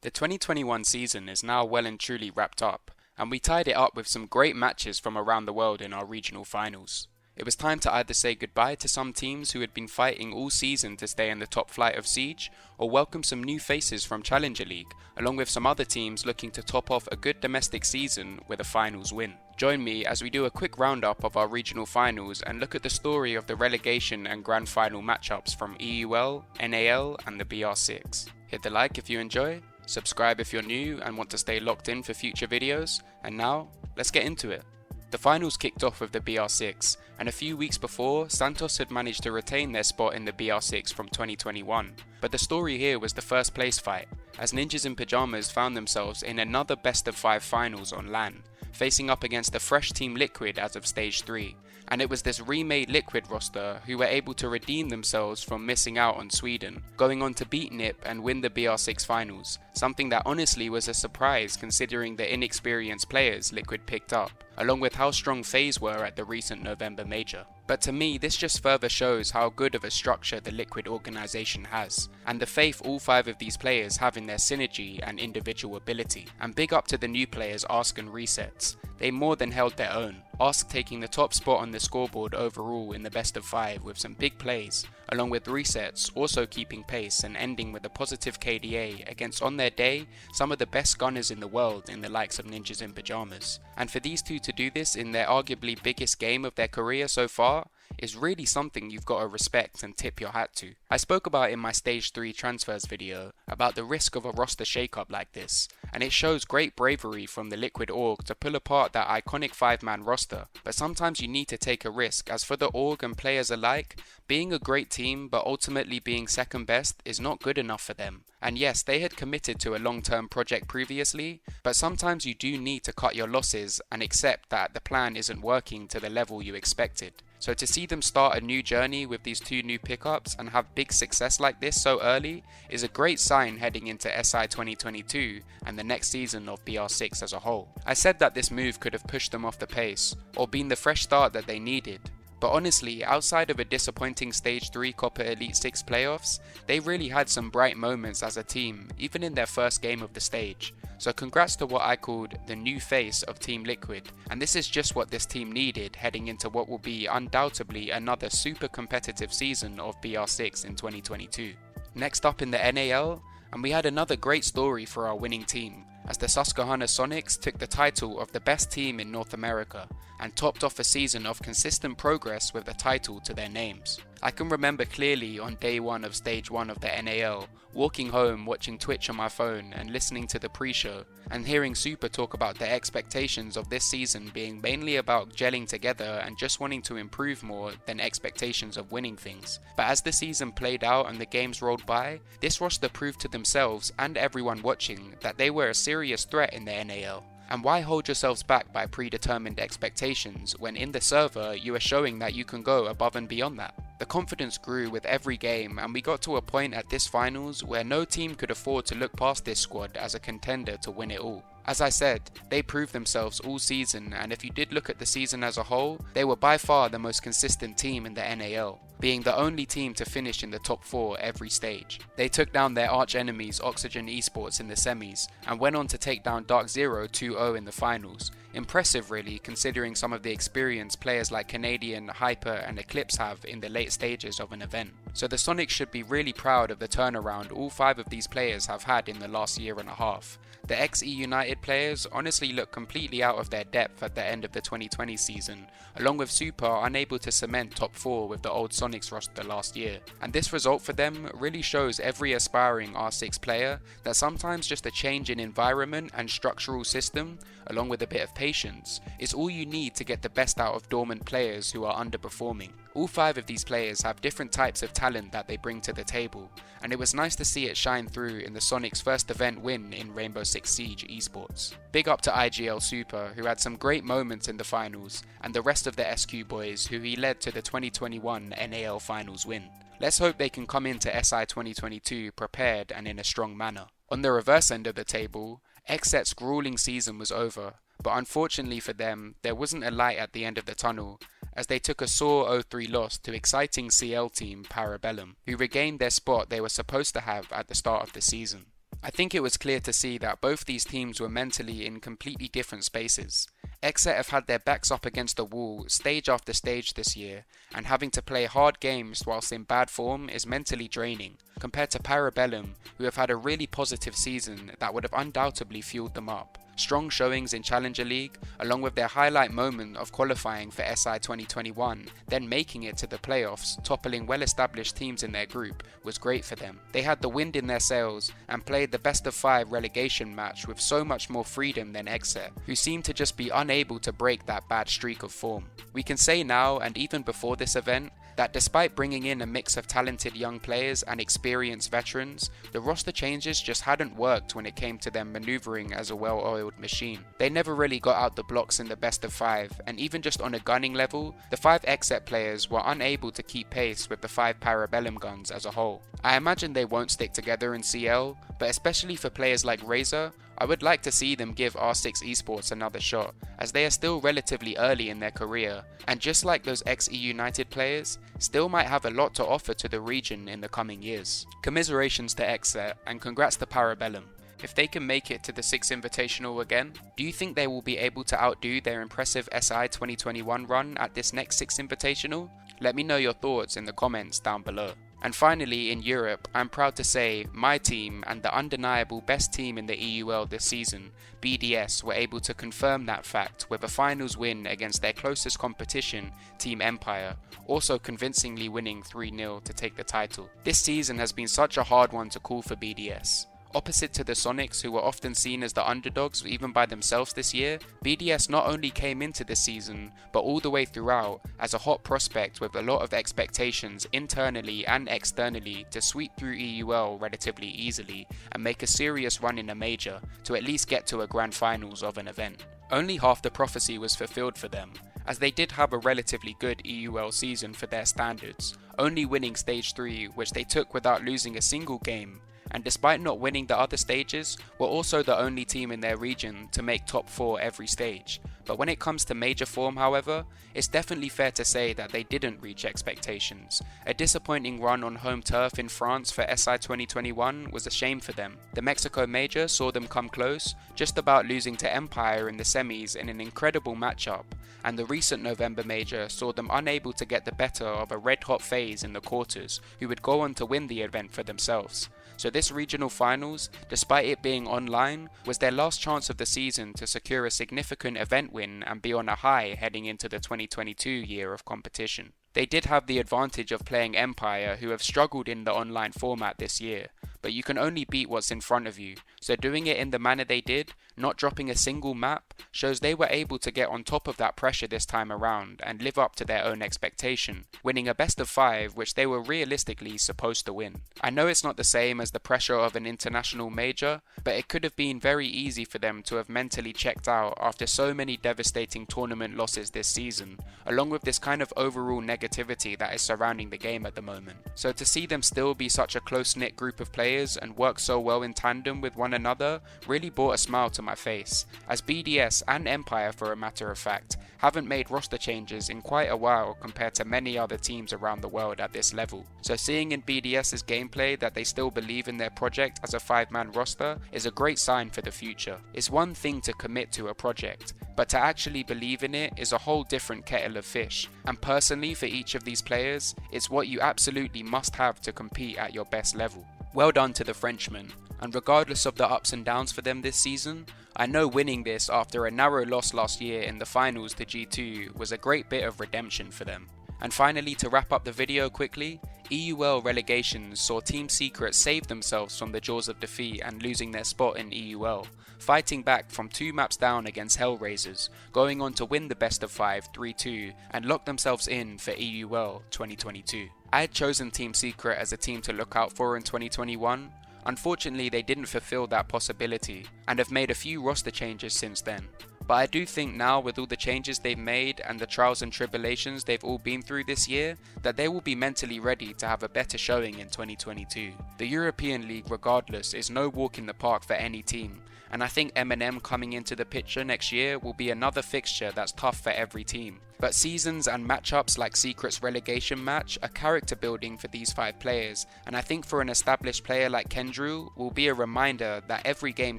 The 2021 season is now well and truly wrapped up, and we tied it up with some great matches from around the world in our regional finals. It was time to either say goodbye to some teams who had been fighting all season to stay in the top flight of Siege, or welcome some new faces from Challenger League, along with some other teams looking to top off a good domestic season with a finals win. Join me as we do a quick roundup of our regional finals and look at the story of the relegation and grand final matchups from EUL, NAL and the BR6. Hit the like if you enjoy, subscribe if you're new and want to stay locked in for future videos, and now, let's get into it. The finals kicked off with the BR6, and a few weeks before, Santos had managed to retain their spot in the BR6 from 2021. But the story here was the first place fight, as Ninjas in Pyjamas found themselves in another best of 5 finals on LAN, facing up against the fresh Team Liquid as of Stage 3. And it was this remade Liquid roster who were able to redeem themselves from missing out on Sweden, going on to beat NIP and win the BR6 finals, something that honestly was a surprise considering the inexperienced players Liquid picked up, along with how strong FaZe were at the recent November major. But to me, this just further shows how good of a structure the Liquid organisation has, and the faith all 5 of these players have in their synergy and individual ability. And big up to the new players Ask and Resets, they more than held their own, Ask taking the top spot on the scoreboard overall in the best of 5 with some big plays, along with Resets also keeping pace and ending with a positive KDA against, on their day, some of the best gunners in the world in the likes of Ninjas in Pyjamas. And for these two to do this in their arguably biggest game of their career so far is really something you've got to respect and tip your hat to. I spoke about in my Stage 3 transfers video about the risk of a roster shakeup like this, and it shows great bravery from the Liquid org to pull apart that iconic 5-man roster, but sometimes you need to take a risk, as for the org and players alike, being a great team but ultimately being second best is not good enough for them. And yes, they had committed to a long-term project previously, but sometimes you do need to cut your losses and accept that the plan isn't working to the level you expected. So to see them start a new journey with these 2 new pickups and have big success like this so early is a great sign heading into SI 2022 and the next season of BR6 as a whole. I said that this move could have pushed them off the pace or been the fresh start that they needed. But honestly, outside of a disappointing Stage 3 Copper Elite 6 playoffs, they really had some bright moments as a team, even in their first game of the stage. So congrats to what I called the new face of Team Liquid, and this is just what this team needed heading into what will be undoubtedly another super competitive season of BR6 in 2022. Next up in the NAL, and we had another great story for our winning team, as the Susquehanna Soniqs took the title of the best team in North America and topped off a season of consistent progress with the title to their names. I can remember clearly on day 1 of stage 1 of the NAL, walking home watching Twitch on my phone and listening to the pre-show and hearing Super talk about their expectations of this season being mainly about gelling together and just wanting to improve more than expectations of winning things. But as the season played out and the games rolled by, this roster proved to themselves and everyone watching that they were a serious threat in the NAL. And why hold yourselves back by predetermined expectations when in the server you are showing that you can go above and beyond that? The confidence grew with every game, and we got to a point at this finals where no team could afford to look past this squad as a contender to win it all. As I said, they proved themselves all season, and if you did look at the season as a whole, they were by far the most consistent team in the NAL, being the only team to finish in the top 4 every stage. They took down their arch enemies Oxygen Esports in the semis, and went on to take down DarkZero 2-0 in the finals. Impressive really, considering some of the experience players like Canadian, Hyper and Eclipse have in the late stages of an event. So the Sonics should be really proud of the turnaround all 5 of these players have had in the last year and a half. The XE United players honestly look completely out of their depth at the end of the 2020 season, along with Super unable to cement top 4 with the old Sonics roster last year. And this result for them really shows every aspiring R6 player that sometimes just a change in environment and structural system, along with a bit of patience, is all you need to get the best out of dormant players who are underperforming. All 5 of these players have different types of talent that they bring to the table, and it was nice to see it shine through in the Sonics' first event win in Rainbow Six Siege esports. Big up to IGL Super, who had some great moments in the finals, and the rest of the SQ boys who he led to the 2021 NAL finals win. Let's hope they can come into SI 2022 prepared and in a strong manner. On the reverse end of the table, XSET's grueling season was over, but unfortunately for them, there wasn't a light at the end of the tunnel, as they took a sore 0-3 loss to exciting CL team Parabellum, who regained their spot they were supposed to have at the start of the season. I think it was clear to see that both these teams were mentally in completely different spaces. XSET have had their backs up against the wall stage after stage this year, and having to play hard games whilst in bad form is mentally draining, compared to Parabellum, who have had a really positive season that would have undoubtedly fueled them up. Strong showings in Challenger League, along with their highlight moment of qualifying for SI 2021, then making it to the playoffs, toppling well-established teams in their group, was great for them. They had the wind in their sails and played the best of 5 relegation match with so much more freedom than XSET, who seemed to just be unable to break that bad streak of form. We can say now, and even before this event, that despite bringing in a mix of talented young players and experienced veterans, the roster changes just hadn't worked when it came to them manoeuvring as a well-oiled machine. They never really got out the blocks in the best of 5, and even just on a gunning level, the 5 XSET players were unable to keep pace with the 5 Parabellum guns as a whole. I imagine they won't stick together in CL, but especially for players like Razor, I would like to see them give R6 esports another shot, as they are still relatively early in their career, and just like those ex-E United players, still might have a lot to offer to the region in the coming years. Commiserations to XSET, and congrats to Parabellum. If they can make it to the 6th Invitational again, do you think they will be able to outdo their impressive SI 2021 run at this next 6th Invitational? Let me know your thoughts in the comments down below. And finally, in Europe, I'm proud to say my team and the undeniable best team in the EUL this season, BDS, were able to confirm that fact with a finals win against their closest competition, Team Empire, also convincingly winning 3-0 to take the title. This season has been such a hard one to call for BDS. Opposite to the Soniqs, who were often seen as the underdogs even by themselves this year, BDS not only came into this season, but all the way throughout as a hot prospect with a lot of expectations internally and externally to sweep through EUL relatively easily and make a serious run in a major to at least get to a grand finals of an event. Only half the prophecy was fulfilled for them, as they did have a relatively good EUL season for their standards, only winning stage 3, which they took without losing a single game, and despite not winning the other stages, were also the only team in their region to make top 4 every stage. But when it comes to major form, however, it's definitely fair to say that they didn't reach expectations. A disappointing run on home turf in France for SI 2021 was a shame for them. The Mexico major saw them come close, just about losing to Empire in the semis in an incredible matchup, and the recent November major saw them unable to get the better of a red-hot FaZe in the quarters, who would go on to win the event for themselves. So this regional finals, despite it being online, was their last chance of the season to secure a significant event win and be on a high heading into the 2022 year of competition. They did have the advantage of playing Empire, who have struggled in the online format this year, but you can only beat what's in front of you, so doing it in the manner they did, not dropping a single map, shows they were able to get on top of that pressure this time around and live up to their own expectation, winning a best of 5 which they were realistically supposed to win. I know it's not the same as the pressure of an international major, but it could have been very easy for them to have mentally checked out after so many devastating tournament losses this season, along with this kind of overall negativity that is surrounding the game at the moment. So to see them still be such a close-knit group of players and work so well in tandem with one another really brought a smile to my face, as BDS and Empire, for a matter of fact, haven't made roster changes in quite a while compared to many other teams around the world at this level. So seeing in BDS's gameplay that they still believe in their project as a 5-man roster is a great sign for the future. It's one thing to commit to a project, but to actually believe in it is a whole different kettle of fish, and personally for each of these players, it's what you absolutely must have to compete at your best level. Well done to the Frenchmen, and regardless of the ups and downs for them this season, I know winning this after a narrow loss last year in the finals to G2 was a great bit of redemption for them. And finally, to wrap up the video quickly, EUL Relegation saw Team Secret save themselves from the jaws of defeat and losing their spot in EUL, fighting back from 2 maps down against Hellraisers, going on to win the best of 5 3-2 and lock themselves in for EUL 2022. I had chosen Team Secret as a team to look out for in 2021. Unfortunately, they didn't fulfill that possibility and have made a few roster changes since then. But I do think now, with all the changes they've made and the trials and tribulations they've all been through this year, that they will be mentally ready to have a better showing in 2022. The European League, regardless, is no walk in the park for any team, and I think M&M coming into the picture next year will be another fixture that's tough for every team. But seasons and matchups like Secret's relegation match are character building for these 5 players, and I think for an established player like Kendrew will be a reminder that every game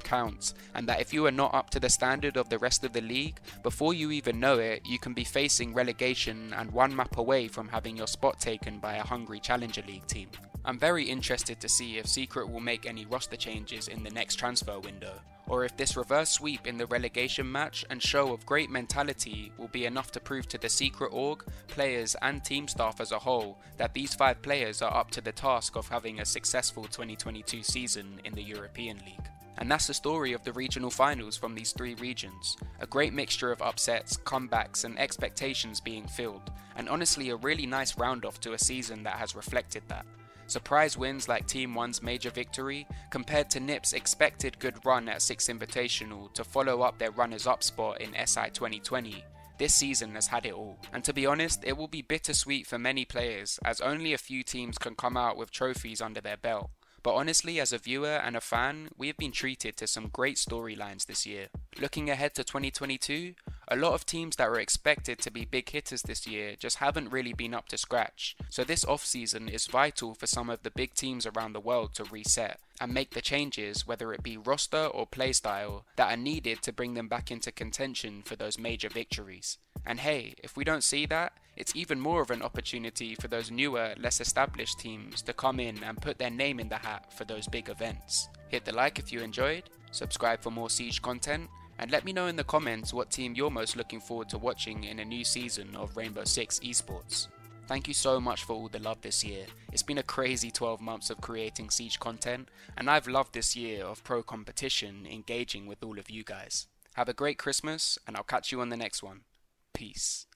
counts, and that if you are not up to the standard of the rest of the league, before you even know it, you can be facing relegation and 1 map away from having your spot taken by a hungry Challenger League team. I'm very interested to see if Secret will make any roster changes in the next transfer window, or if this reverse sweep in the relegation match and show of great mentality will be enough to prove to the Secret org, players and team staff as a whole that these 5 players are up to the task of having a successful 2022 season in the European League. And that's the story of the regional finals from these 3 regions. A great mixture of upsets, comebacks and expectations being filled, and honestly a really nice round off to a season that has reflected that. Surprise wins like Team 1's major victory compared to NIP's expected good run at 6 Invitational to follow up their runners-up spot in SI 2020. This season has had it all, and to be honest, it will be bittersweet for many players as only a few teams can come out with trophies under their belt. But honestly, as a viewer and a fan, we have been treated to some great storylines this year. Looking ahead to 2022, a lot of teams that were expected to be big hitters this year just haven't really been up to scratch, so this off-season is vital for some of the big teams around the world to reset and make the changes, whether it be roster or playstyle, that are needed to bring them back into contention for those major victories. And hey, if we don't see that, it's even more of an opportunity for those newer, less established teams to come in and put their name in the hat for those big events. Hit the like if you enjoyed, subscribe for more Siege content, and let me know in the comments what team you're most looking forward to watching in a new season of Rainbow Six esports. Thank you so much for all the love this year. It's been a crazy 12 months of creating Siege content, and I've loved this year of pro competition engaging with all of you guys. Have a great Christmas, and I'll catch you on the next one. Peace.